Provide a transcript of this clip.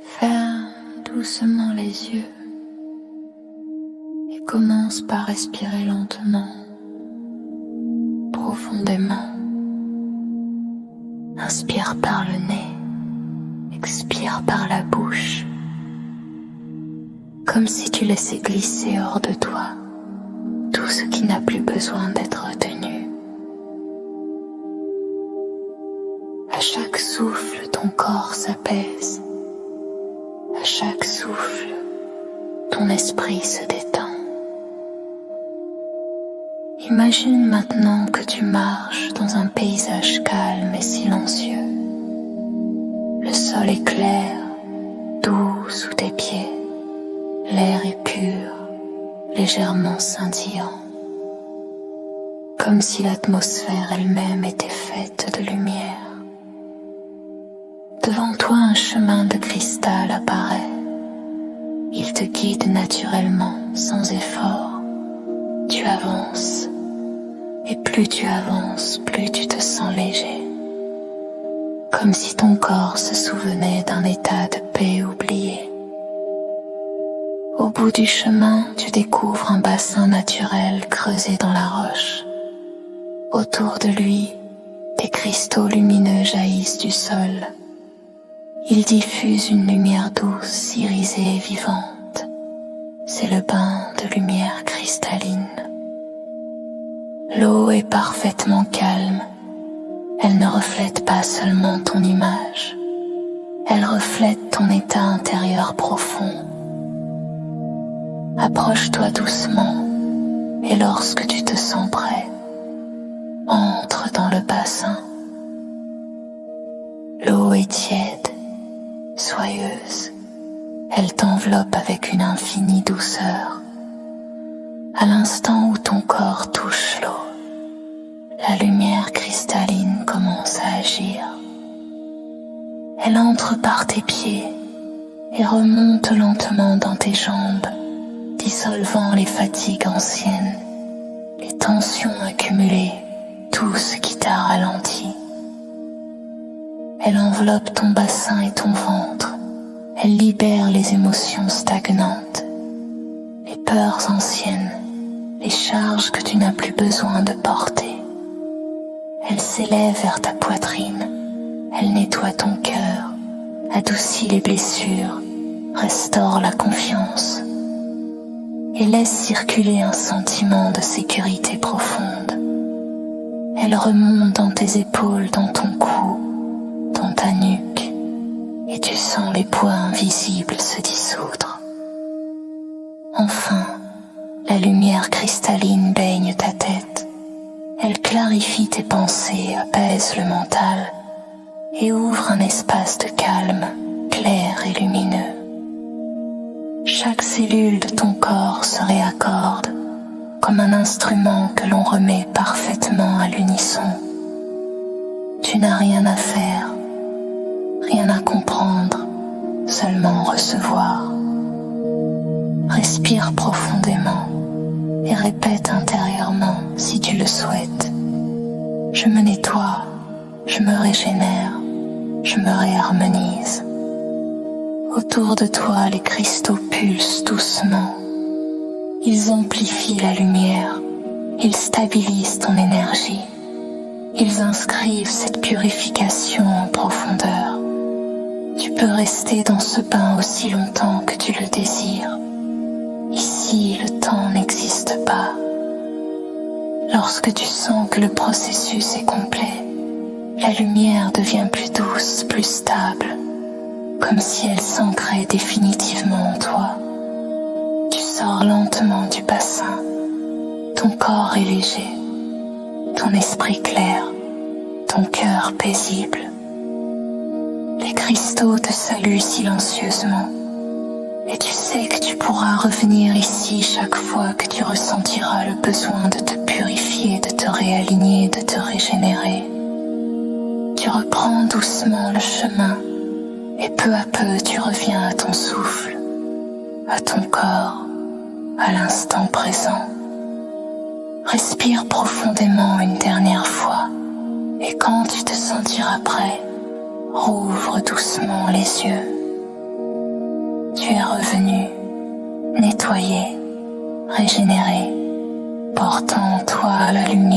Ferme doucement les yeux et commence par respirer lentement, profondément. Inspire par le nez, expire par la bouche, comme si tu laissais glisser hors de toi tout ce qui n'a plus besoin d'être retenu. À chaque souffle, ton corps s'apaise. À chaque souffle, ton esprit se détend. Imagine maintenant que tu marches dans un paysage calme et silencieux. Le sol est clair, doux sous tes pieds. L'air est pur, légèrement scintillant. Comme si l'atmosphère elle-même était faite de lumière. Devant toi, un chemin de cristal apparaît. Il te guide naturellement, sans effort. Tu avances. Et plus tu avances, plus tu te sens léger. Comme si ton corps se souvenait d'un état de paix oublié. Au bout du chemin, tu découvres un bassin naturel creusé dans la roche. Autour de lui, des cristaux lumineux jaillissent du sol. Ils diffusent une lumière douce, irisée et vivante. C'est le bain de lumière cristalline. L'eau est parfaitement calme. Elle ne reflète pas seulement ton image. Elle reflète ton état intérieur profond. Approche-toi doucement et lorsque tu te sens prêt, entre dans le bassin. L'eau est tiède, soyeuse. Elle t'enveloppe avec une infinie douceur. À l'instant où ton corps touche l'eau, la lumière cristalline commence à agir. Elle entre par tes pieds et remonte lentement dans tes jambes, dissolvant les fatigues anciennes, les tensions accumulées, tout ce qui t'a ralenti. Elle enveloppe ton bassin et ton ventre. Elle libère les émotions stagnantes, les peurs anciennes, les charges que tu n'as plus besoin de porter. Elle s'élève vers ta poitrine. Elle nettoie ton cœur, adoucit les blessures, restaure la confiance et laisse circuler un sentiment de sécurité profonde. Elle remonte dans tes épaules, dans ton cou, dans ta nuque, et tu sens les poids invisibles se dissoudre. Enfin, la lumière cristalline baigne ta tête. Elle clarifie tes pensées, apaise le mental et ouvre un espace de calme, clair et lumineux. Chaque cellule de ton corps se réaccorde comme un instrument que l'on remet parfaitement à l'unisson. Tu n'as rien à faire, rien à comprendre, seulement recevoir. Respire profondément et répète intérieurement si tu le souhaites. Je me nettoie, je me régénère, je me réharmonise. Autour de toi, les cristaux pulsent doucement. Ils amplifient la lumière, ils stabilisent ton énergie. Ils inscrivent cette purification en profondeur. Tu peux rester dans ce bain aussi longtemps que tu le désires. Ici, le temps n'existe pas. Lorsque tu sens que le processus est complet, la lumière devient plus douce, plus stable, comme si elle s'ancrait définitivement en toi. Tu sors lentement du bassin. Ton corps est léger, ton esprit clair, ton cœur paisible. Les cristaux te saluent silencieusement. Et tu sais que tu pourras revenir ici chaque fois que tu ressentiras le besoin de te purifier, de te réaligner, de te régénérer. Tu reprends doucement le chemin et peu à peu tu reviens à ton souffle, à ton corps, à l'instant présent. Respire profondément une dernière fois et quand tu te sentiras prêt, rouvre doucement les yeux. Tu es revenu, nettoyé, régénéré, portant en toi la lumière